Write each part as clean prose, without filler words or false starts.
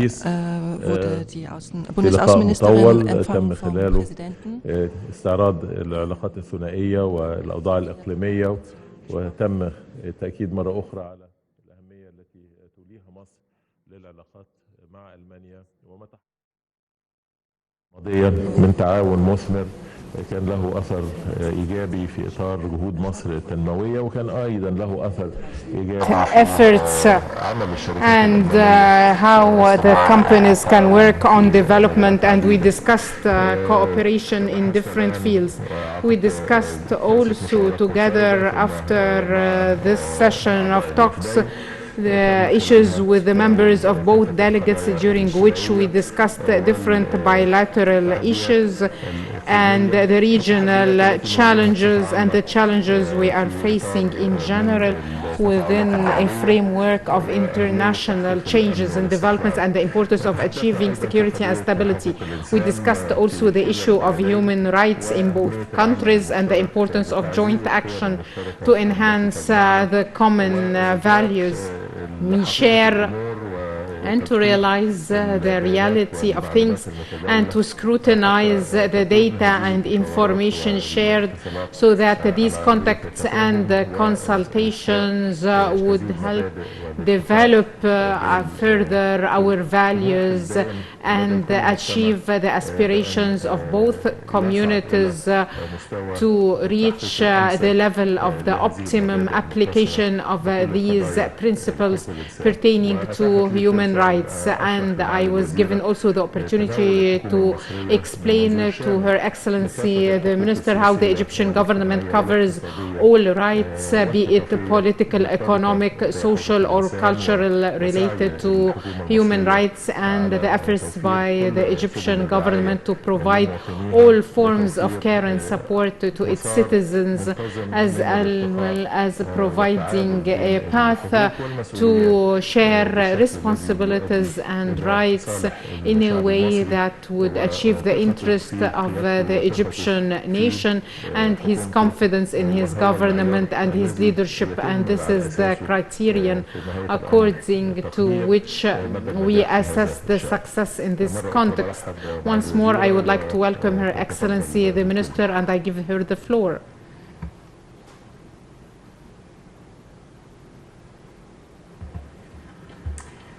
wurde die Bundesaußenministerin empfangen vom Präsidenten. استعراض العلاقات الثنائية والأوضاع الإقليمية، وتم التأكيد مرة أخرى على الأهمية التي توليها مصر للعلاقات مع ألمانيا وما ماضيا من تعاون مثمر كان له أثر إيجابي في إطار جهود مصر التنموية، وكان أيضا له أثر إيجابي efforts and how the companies can work on development, and we discussed cooperation in different fields. We discussed also together after this session of talks the issues with the members of both delegates, during which we discussed different bilateral issues and the regional challenges and the challenges we are facing in general within a framework of international changes and developments and the importance of achieving security and stability. We discussed also the issue of human rights in both countries and the importance of joint action to enhance the common values we share and to realize the reality of things and to scrutinize the data and information shared so that these contacts and consultations would help develop further our values and achieve the aspirations of both communities to reach the level of the optimum application of these principles pertaining to human rights. And I was given also the opportunity to explain to Her Excellency the Minister how the Egyptian government covers all rights, be it political, economic, social or cultural, related to human rights, and the efforts by the Egyptian government to provide all forms of care and support to its citizens, as well as providing a path to share responsibilities and rights in a way that would achieve the interest of the Egyptian nation and his confidence in his government and his leadership. And this is the criterion according to which we assess the success in this context. Once more, I would like to welcome Her Excellency the Minister, and I give her the floor.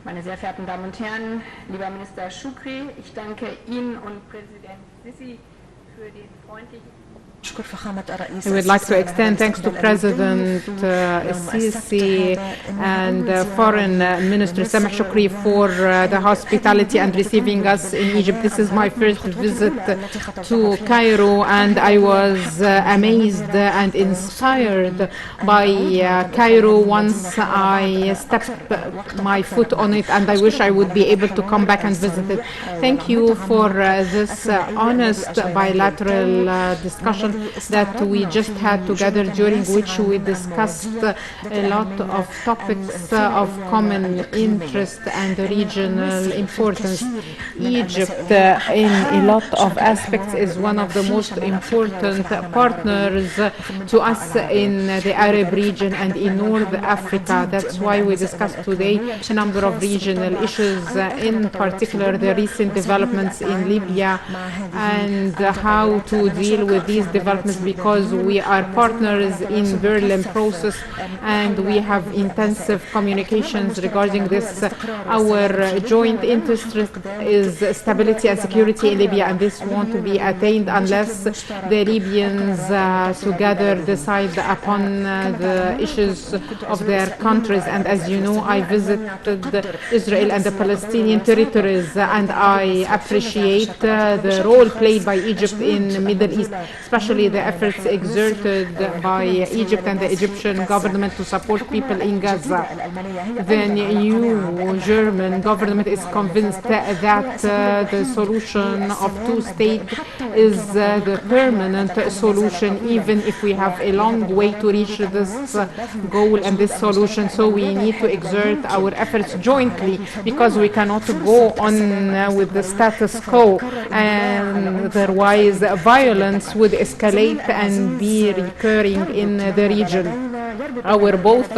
Meine sehr verehrten Damen und Herren, lieber Minister Shokry, ich danke Ihnen und Präsident Sisi für den freundlichen. I would like to extend thanks to President Sisi and Foreign Minister Sameh Shokry for the hospitality and receiving us in Egypt. This is my first visit to Cairo, and I was amazed and inspired by Cairo once I stepped my foot on it, and I wish I would be able to come back and visit it. Thank you for this honest bilateral discussion that we just had together, during which we discussed a lot of topics of common interest and regional importance. Egypt, in a lot of aspects, is one of the most important partners to us in the Arab region and in North Africa. That's why we discussed today a number of regional issues, in particular the recent developments in Libya and how to deal with these developments, because we are partners in Berlin process and we have intensive communications regarding this. Our joint interest is stability and security in Libya, and this won't be attained unless the Libyans together decide upon the issues of their countries. And as you know, I visited Israel and the Palestinian territories, and I appreciate the role played by Egypt in the Middle East, especially the efforts exerted by Egypt and the Egyptian government to support people in Gaza. The new German government is convinced that the solution of two-state is the permanent solution, even if we have a long way to reach this goal and this solution. So we need to exert our efforts jointly, because we cannot go on with the status quo, and otherwise violence would escalate and be recurring in the region. Our both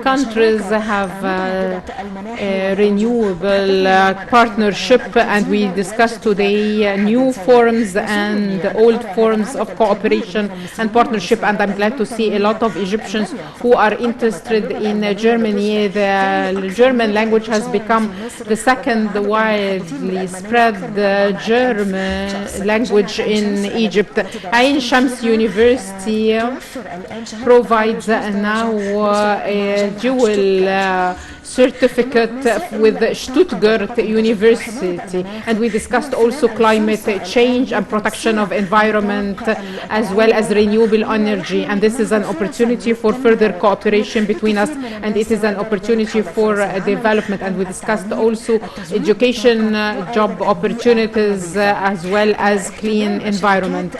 countries have a renewable partnership, and we discussed today new forms and old forms of cooperation and partnership, and I'm glad to see a lot of Egyptians who are interested in Germany. The German language has become the second widely spread German language in Egypt. Ain Shams University provides now a dual certificate with Stuttgart University, and we discussed also climate change and protection of environment as well as renewable energy, and this is an opportunity for further cooperation between us, and it is an opportunity for development. And we discussed also education, job opportunities, as well as clean environment.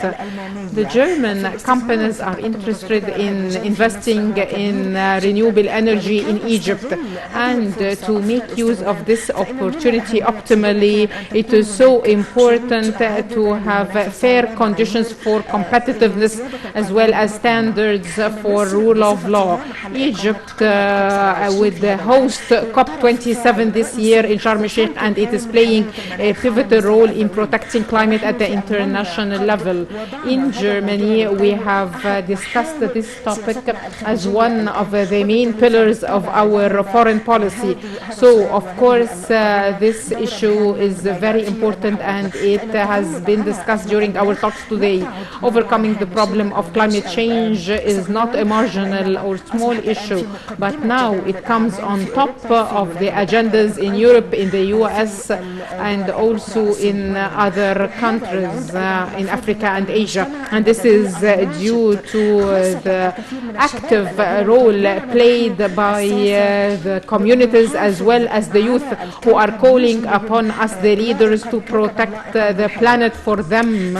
The German companies are interested in investing in renewable energy in Egypt, and to make use of this opportunity optimally, it is so important to have fair conditions for competitiveness as well as standards for rule of law. Egypt will host COP27 this year in Sharm el-Sheikh, and it is playing a pivotal role in protecting climate at the international level. In Germany, we have discussed this topic as one of the main pillars of our foreign policy. So, of course, this issue is very important, and it has been discussed during our talks today. Overcoming the problem of climate change is not a marginal or small issue, but now it comes on top of the agendas in Europe, in the US, and also in other countries in Africa and Asia. And this is due to the active role played by the communities as well as the youth, who are calling upon us, the leaders, to protect the planet for them,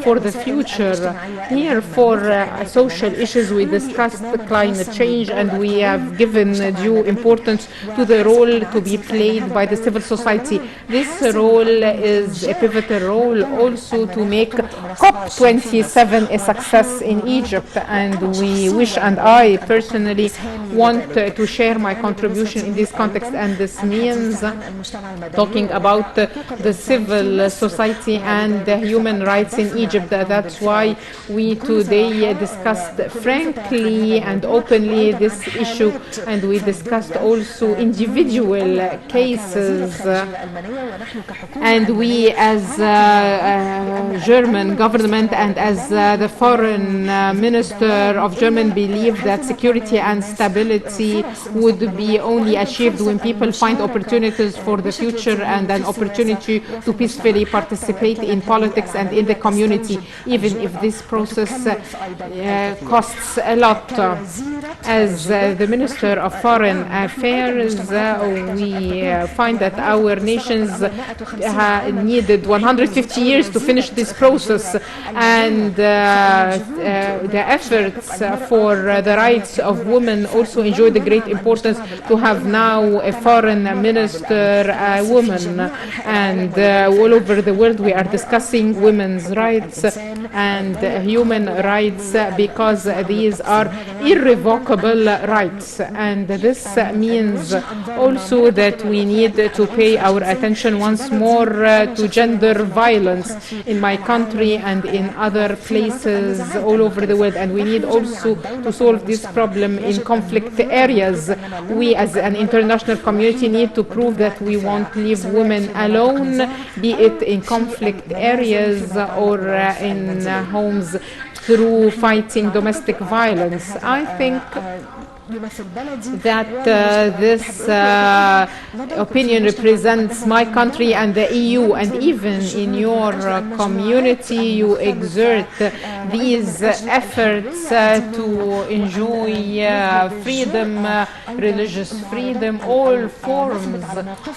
for the future. Here, for social issues, we discussed climate change, and we have given due importance to the role to be played by the civil society. This role is a pivotal role also to make COP27 a success in Egypt, and we wish, and I personally want to share my contribution in this context, and this means talking about the civil society and the human rights in Egypt. That's why we today discussed frankly and openly this issue, and we discussed also individual cases, and we as German government and as the foreign minister of Germany believe that security and stability would be only achieved when people find opportunities for the future and an opportunity to peacefully participate in politics and in the community, even if this process costs a lot. As the Minister of Foreign Affairs, we find that our nations needed 150 years to finish this process, and the efforts for the rights of women also enjoy the great importance to have now a foreign minister, a woman, and all over the world we are discussing women's rights and human rights, because these are irrevocable rights, and this means also that we need to pay our attention once more to gender violence in my country and in other places all over the world, and we need also to solve this problem in conflict areas. We as an international community need to prove that we won't leave women alone, be it in conflict areas or in homes, through fighting domestic violence. I think that this opinion represents my country and the EU, and even in your community you exert these efforts to enjoy freedom, religious freedom, all forms,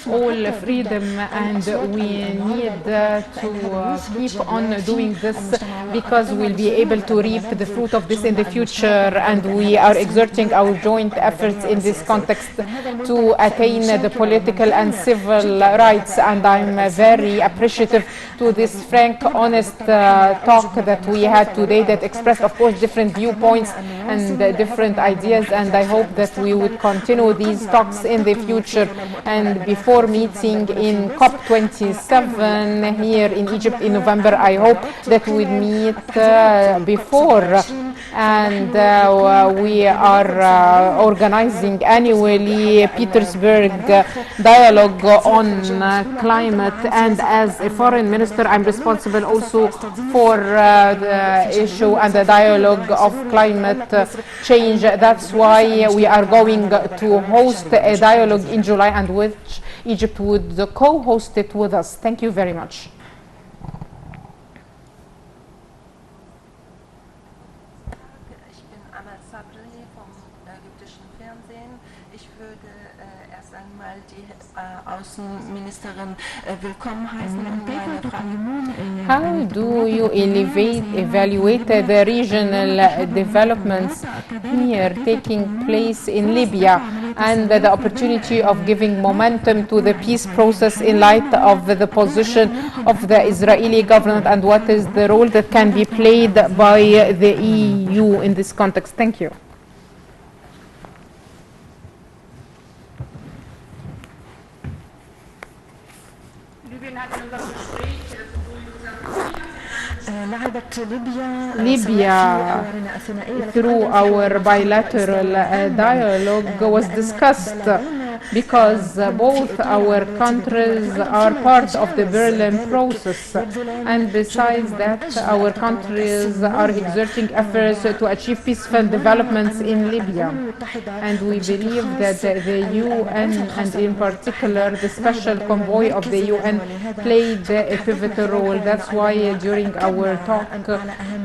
all freedom, and we need to keep on doing this, because we'll be able to reap the fruit of this in the future, and we are exerting our joint efforts in this context to attain the political and civil rights. And I'm very appreciative to this frank, honest talk that we had today that expressed, of course, different viewpoints and different ideas. And I hope that we would continue these talks in the future. And before meeting in COP27 here in Egypt in November, I hope that we'll meet before. And we are organizing annually Petersburg dialogue on climate. And as a foreign minister, I'm responsible also for the issue and the dialogue of climate change. That's why we are going to host a dialogue in July, and which Egypt would co-host it with us. Thank you very much. Außenministerin willkommen heißen und meine Frage. How do you evaluate the regional developments here taking place in Libya and the opportunity of giving momentum to the peace process in light of the position of the Israeli government, and what is the role that can be played by the EU in this context? Thank you. Libya, through our bilateral dialogue, was discussed because both our countries are part of the Berlin process, and besides that, our countries are exerting efforts to achieve peaceful developments in Libya. And we believe that the UN, and in particular the special convoy of the UN, played a pivotal role. That's why during our talk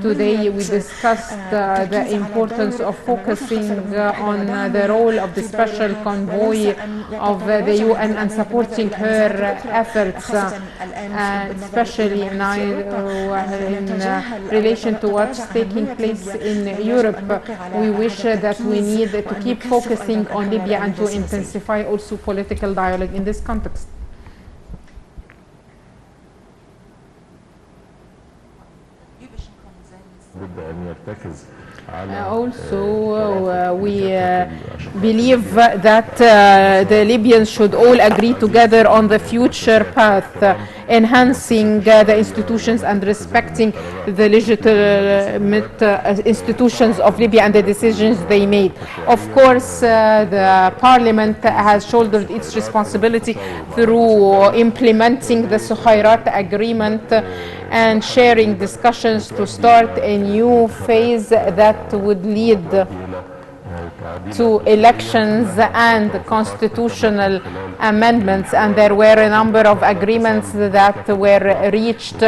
today we discussed the importance of focusing on the role of the special convoy of the UN and supporting her efforts, especially now in relation to what's taking place in Europe. We wish that we need to keep focusing on Libya and to intensify also political dialogue in this context. Also, we believe that the Libyans should all agree together on the future path, enhancing the institutions and respecting the legitimate institutions of Libya and the decisions they made. Of course, the parliament has shouldered its responsibility through implementing the Sukhairat agreement and sharing discussions to start a new phase that would lead to elections and constitutional amendments. And there were a number of agreements that were reached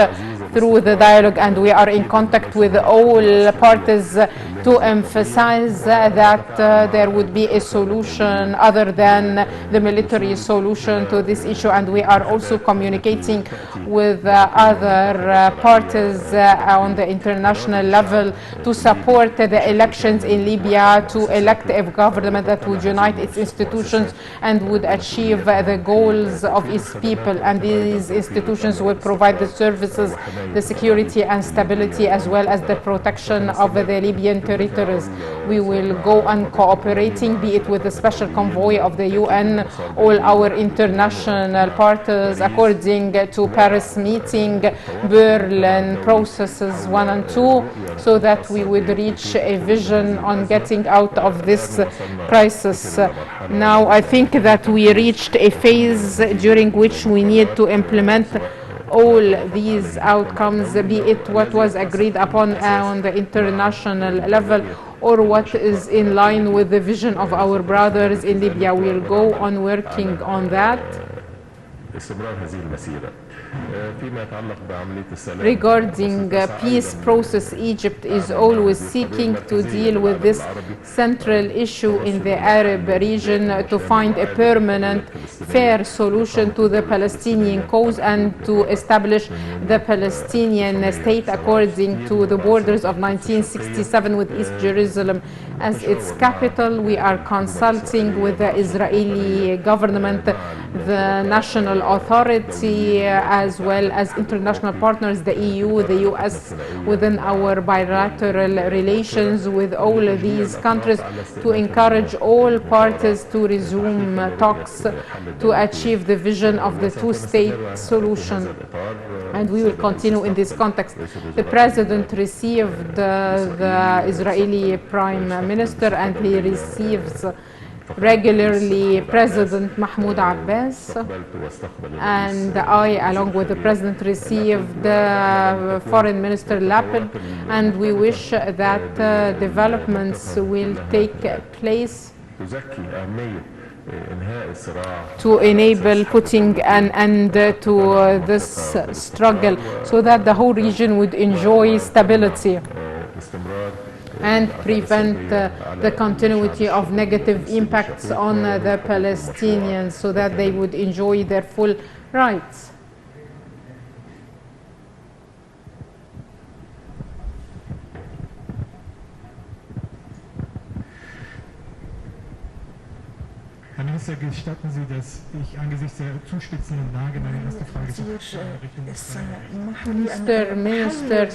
through the dialogue, and we are in contact with all parties to emphasize that there would be a solution other than the military solution to this issue. And we are also communicating with other parties on the international level to support the elections in Libya, to elect a government that would unite its institutions and would achieve the goals of its people. And these institutions will provide the services, the security and stability, as well as the protection of the Libyan territories. We will go on cooperating, be it with the special convoy of the UN, all our international partners, according to Paris meeting, Berlin processes 1 and 2, so that we would reach a vision on getting out of this crisis. Now, I think that we reached a phase during which we need to implement all these outcomes, be it what was agreed upon on the international level or what is in line with the vision of our brothers in Libya. We'll go on working on that. Regarding peace process, Egypt is always seeking to deal with this central issue in the Arab region to find a permanent, fair solution to the Palestinian cause and to establish the Palestinian state according to the borders of 1967 with East Jerusalem as its capital. We are consulting with the Israeli government, the national authority, as well as international partners, the EU, the US, within our bilateral relations with all of these countries, to encourage all parties to resume talks to achieve the vision of the two-state solution. And we will continue in this context. The President received the Israeli Prime Minister, and he receives regularly President Mahmoud Abbas, and I, along with the President, received Foreign Minister Lapid, and we wish that developments will take place to enable putting an end to this struggle, so that the whole region would enjoy stability and prevent the continuity of negative impacts on the Palestinians, so that they would enjoy their full rights. Herr Minister, gestatten Sie, dass ich angesichts der zuspitzenden Lage meine erste Frage Mr. Minister,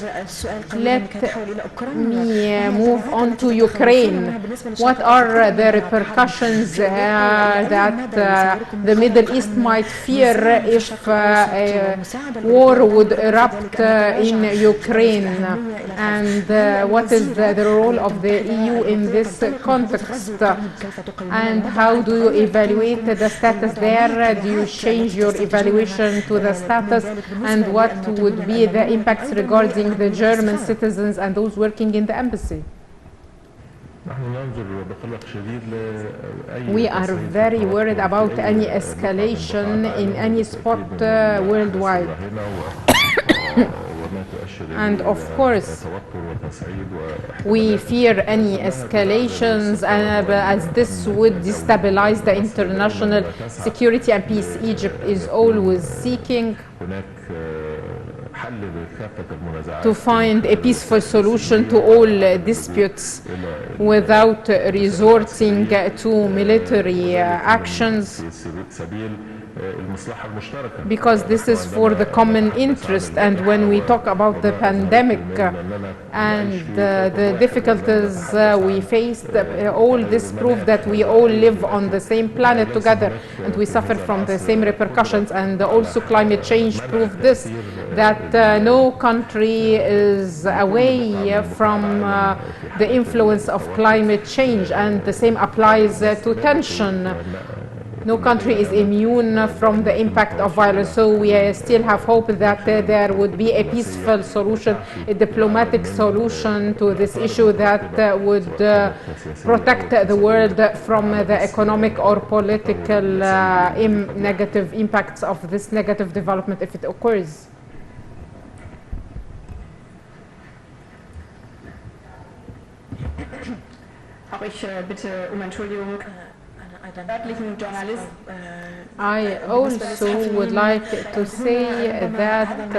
let me move on to Ukraine. What are the repercussions that the Middle East might fear if a war would erupt in Ukraine? And what is the role of the EU in this context? And how do you evaluate the status there? Do you change your evaluation to the status? And what would be the impacts regarding the German citizens and those working in the embassy? We are very worried about any escalation in any spot worldwide. And of course, we fear any escalations, as this would destabilize the international security and peace. Egypt is always seeking to find a peaceful solution to all disputes without resorting to military actions, because this is for the common interest. And when we talk about the pandemic and the difficulties we faced, all this proves that we all live on the same planet together, and we suffer from the same repercussions. And also climate change proved this, that no country is away from the influence of climate change, and the same applies to tension. No country is immune from the impact of violence, so we still have hope that there would be a peaceful solution, a diplomatic solution to this issue that would protect the world from the economic or political negative impacts of this negative development if it occurs. Auch ich bitte Entschuldigung. I also would like to say that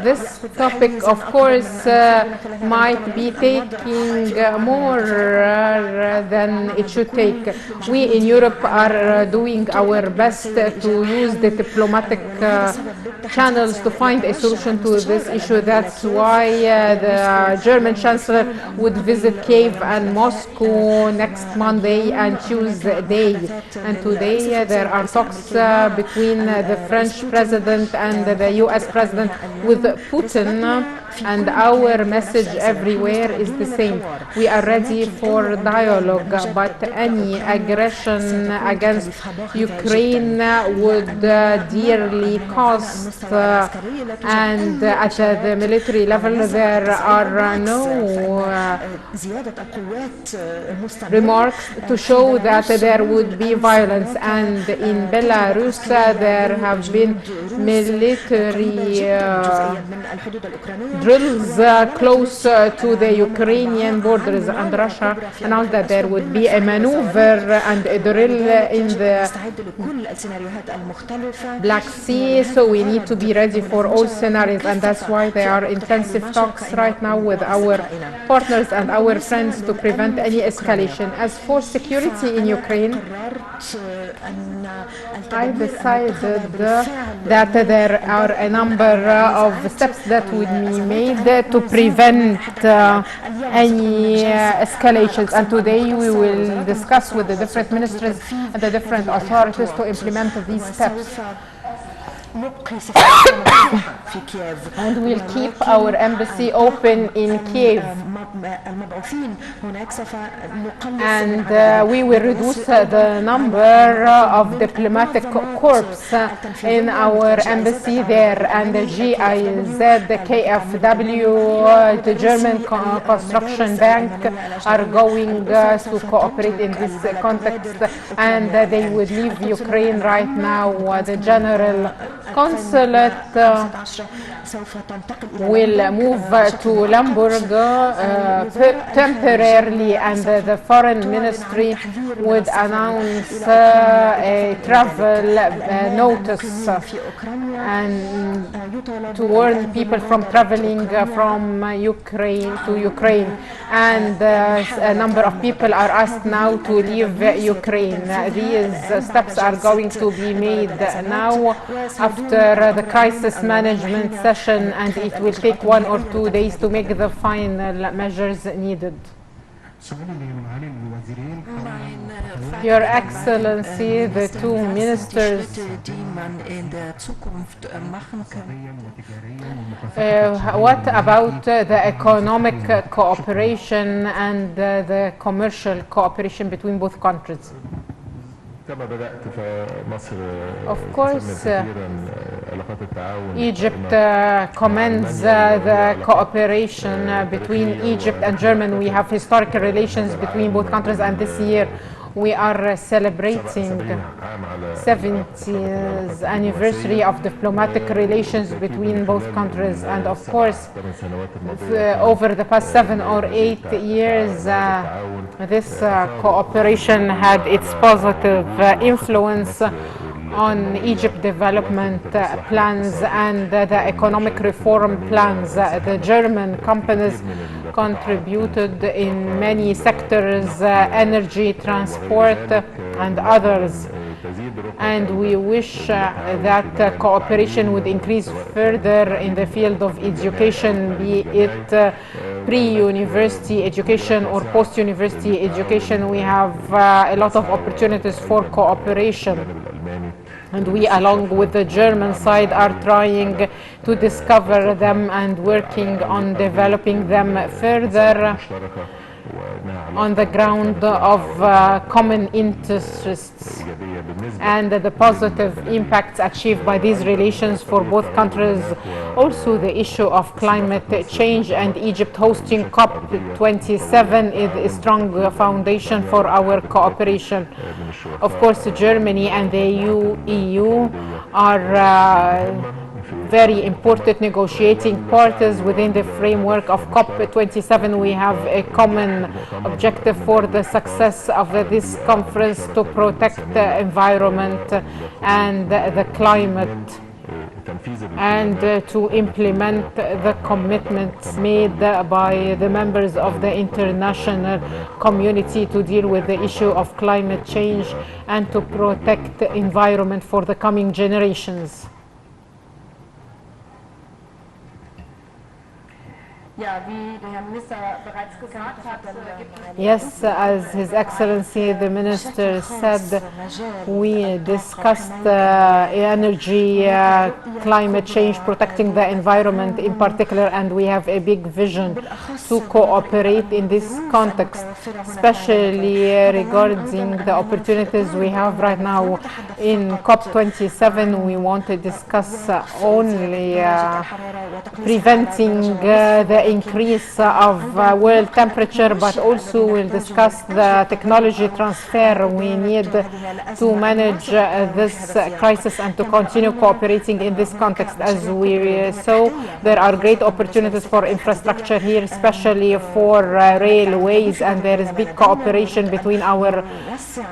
this topic, of course, might be taking more than it should take. We in Europe are doing our best to use the diplomatic channels to find a solution to this issue. That's why the German Chancellor would visit Kiev and Moscow next Monday and Tuesday. And today there are talks between the French president and the US president with Putin, and our message everywhere is the same. We are ready for dialogue, but any aggression against Ukraine would dearly cost, and at the military level there are no remarks to show that there there would be violence. And in Belarus, there have been military drills close to the Ukrainian borders, and Russia announced that there would be a maneuver and a drill in the Black Sea, so we need to be ready for all scenarios, and that's why there are intensive talks right now with our partners and our friends to prevent any escalation. As for security in Ukraine, I decided that there are a number of steps that would be made to prevent any escalations, and today we will discuss with the different ministries and the different authorities to implement these steps. And we'll keep our embassy open in Kiev, and we will reduce the number of diplomatic corps in our embassy there, and the GIZ, the KfW, the German construction bank are going to cooperate in this context, and they would leave Ukraine right now. The general consulate will move to Lemberg temporarily, and the foreign ministry would announce a travel notice and to warn people from traveling from Ukraine to Ukraine. And a number of people are asked now to leave Ukraine. These steps are going to be made now after the crisis management session, and it will take 1 or 2 days to make the final measures needed. Your Excellency, the two ministers, what about the economic cooperation and the commercial cooperation between both countries? Of course, Egypt commends the cooperation between Egypt and Germany. We have historical relations between both countries, and this year we are celebrating 70th anniversary of diplomatic relations between both countries. And of course, over the past 7 or 8 years, this cooperation had its positive influence on Egypt development plans and the economic reform plans. The German companies contributed in many sectors, energy, transport, and others. And we wish that cooperation would increase further in the field of education, be it pre-university education or post-university education. We have a lot of opportunities for cooperation. And we, along with the German side, are trying to discover them and working on developing them further on the ground of common interests, and the positive impacts achieved by these relations for both countries. Also, the issue of climate change and Egypt hosting COP27 is a strong foundation for our cooperation. Of course, Germany and the EU are very important negotiating partners within the framework of COP27. We have a common objective for the success of this conference to protect the environment and the climate, and to implement the commitments made by the members of the international community to deal with the issue of climate change and to protect the environment for the coming generations. Yes, as His Excellency the Minister said, we discussed energy, climate change, protecting the environment in particular, and we have a big vision to cooperate in this context, especially regarding the opportunities we have right now. In COP27, we want to discuss only preventing the increase of world temperature, but also we'll discuss the technology transfer we need to manage this crisis and to continue cooperating in this context. As we saw, there are great opportunities for infrastructure here, especially for railways, and there is big cooperation between our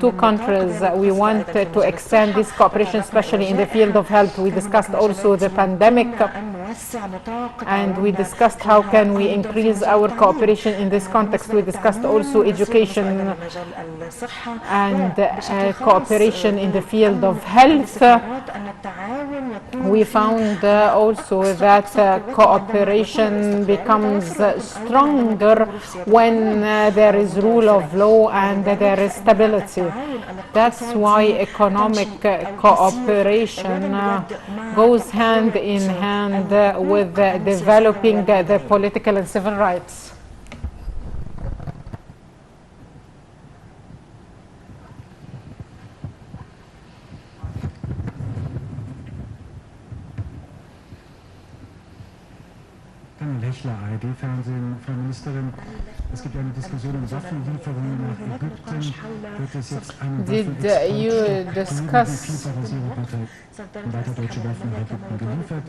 two countries. We want to extend this cooperation, especially in the field of health. We discussed also the pandemic, and we discussed how can we increase our cooperation in this context. We discussed also education and cooperation in the field of health. We found also that cooperation becomes stronger when there is rule of law and there is stability. That's why economic cooperation goes hand in hand with developing the political and civil rights. Lechler, ARD-Fernsehen, Frau Ministerin, es gibt eine Diskussion um Waffenlieferungen nach Ägypten. Wird es jetzt eine Did you discuss weiter deutsche Waffen nach Ägypten geliefert?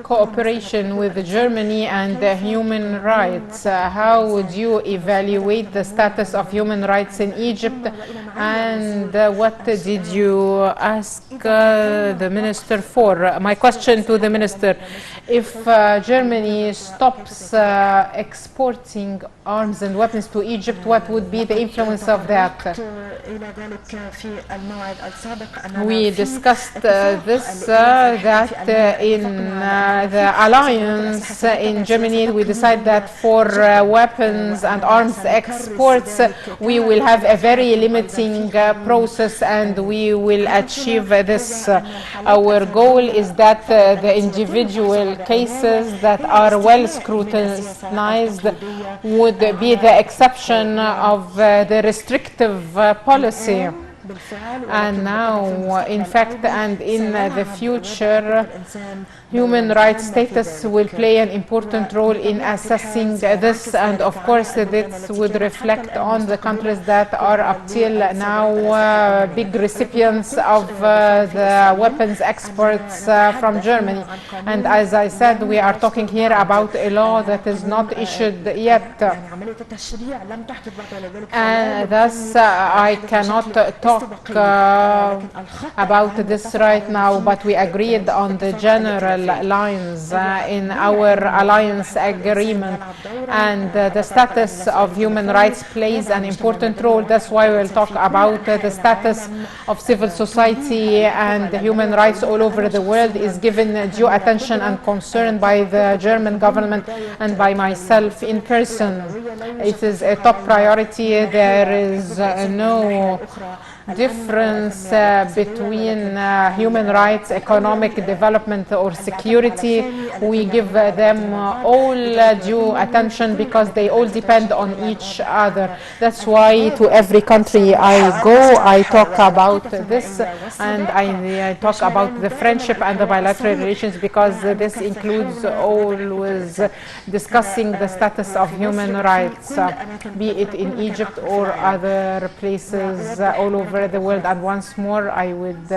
cooperation with Germany and human rights? How would you evaluate the status of human rights in Egypt, and what did you ask the minister for? My question to the minister: if Germany stops exporting arms and weapons to Egypt, what would be the influence of that? We discussed this, that in the alliance in Germany, we decided that for weapons and arms exports, we will have a very limiting process, and we will achieve this. Our goal is that the individual cases that are well scrutinized would be the exception of the restrictive policy. And now, in fact, and in the future, human rights status will play an important role in assessing this, and of course this would reflect on the countries that are up till now big recipients of the weapons exports from Germany. And as I said, we are talking here about a law that is not issued yet, and thus I cannot talk about this right now, but we agreed on the general lines in our alliance agreement, and the status of human rights plays an important role. That's why we'll talk about the status of civil society and human rights all over the world is given due attention and concern by the German government and by myself in person. It is a top priority. There is no difference between human rights, economic development or security. We give them all due attention because they all depend on each other. That's why to every country I go, I talk about this, and I talk about the friendship and the bilateral relations, because this includes always discussing the status of human rights, be it in Egypt or other places all over the world. And once more, I would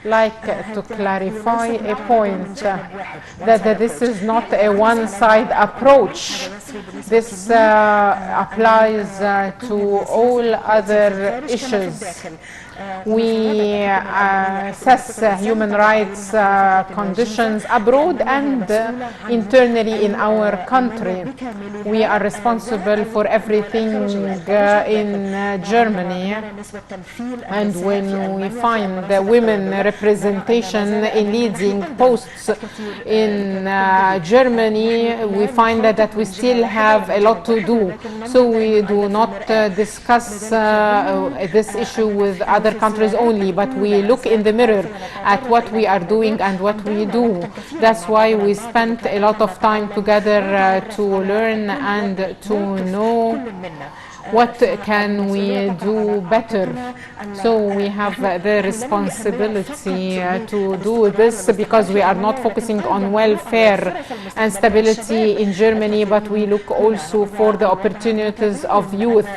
like to clarify a point, that this is not a one-side approach. This applies to all other issues. We assess human rights conditions abroad and internally in our country. We are responsible for everything in Germany, and when we find the women representation in leading posts in Germany, we find that we still have a lot to do. So we do not discuss this issue with other countries only, but we look in the mirror at what we are doing and what we do. That's why we spent a lot of time together to learn and to know what can we do better. So we have the responsibility to do this, because we are not focusing on welfare and stability in Germany, but we look also for the opportunities of youth.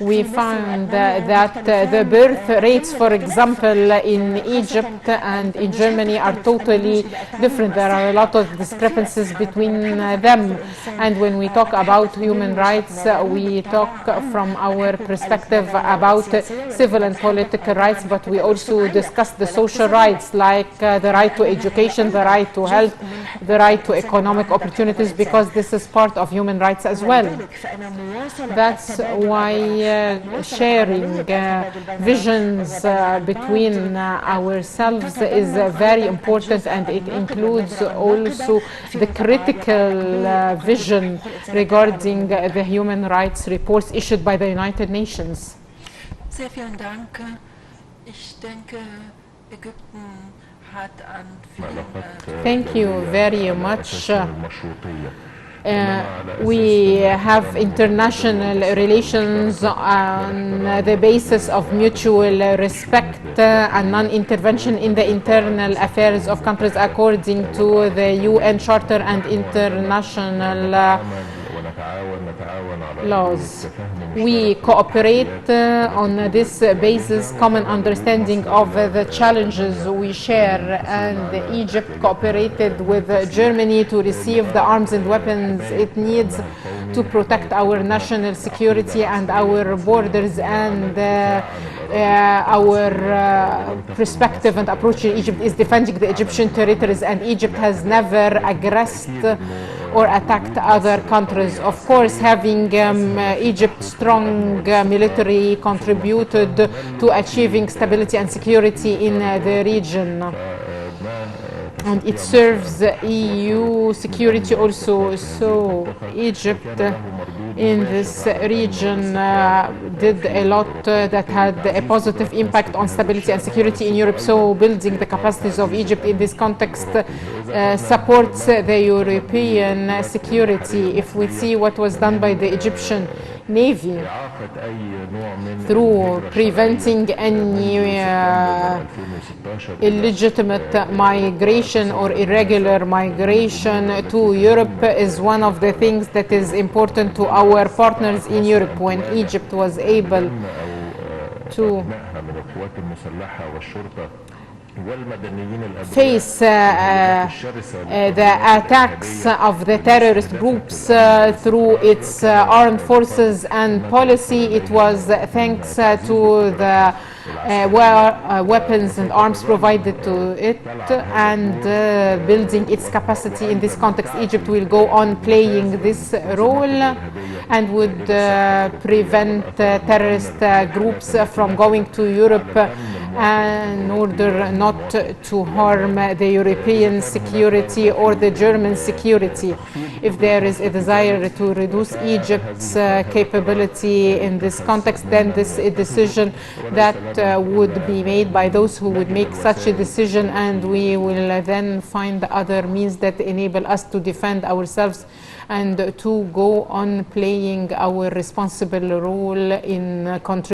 We found that the birth rates, for example, in Egypt and in Germany are totally different. There are a lot of discrepancies between them. And when we talk about human rights, we talk from our perspective about civil and political rights, but we also discuss the social rights, like the right to education, the right to health, the right to economic opportunities, because this is part of human rights as well. That's why sharing visions between ourselves is very important, and it includes also the critical vision regarding the human rights reports issued by the United Nations. Sehr vielen Dank. Ich denke, Ägypten hat an vielen Thank you very much. We have international relations on the basis of mutual respect and non-intervention in the internal affairs of countries according to the UN Charter and international laws. We cooperate on this basis, common understanding of the challenges we share, and Egypt cooperated with Germany to receive the arms and weapons it needs to protect our national security and our borders, and our perspective and approach in Egypt is defending the Egyptian territories, and Egypt has never aggressed or attacked other countries. Of course, having Egypt's strong military contributed to achieving stability and security in the region. And it serves EU security also. So Egypt in this region did a lot that had a positive impact on stability and security in Europe. So building the capacities of Egypt in this context supports the European security. If we see what was done by the Egyptian Navy through preventing any illegitimate migration or irregular migration to Europe, is one of the things that is important to our partners in Europe. When Egypt was able to face the attacks of the terrorist groups through its armed forces and policy, it was thanks to the weapons and arms provided to it, and building its capacity in this context. Egypt will go on playing this role and would prevent terrorist groups from going to Europe in order not to harm the European security or the German security. If there is a desire to reduce Egypt's capability in this context, then this is a decision that would be made by those who would make such a decision, and we will then find other means that enable us to defend ourselves and to go on playing our responsible role in contributing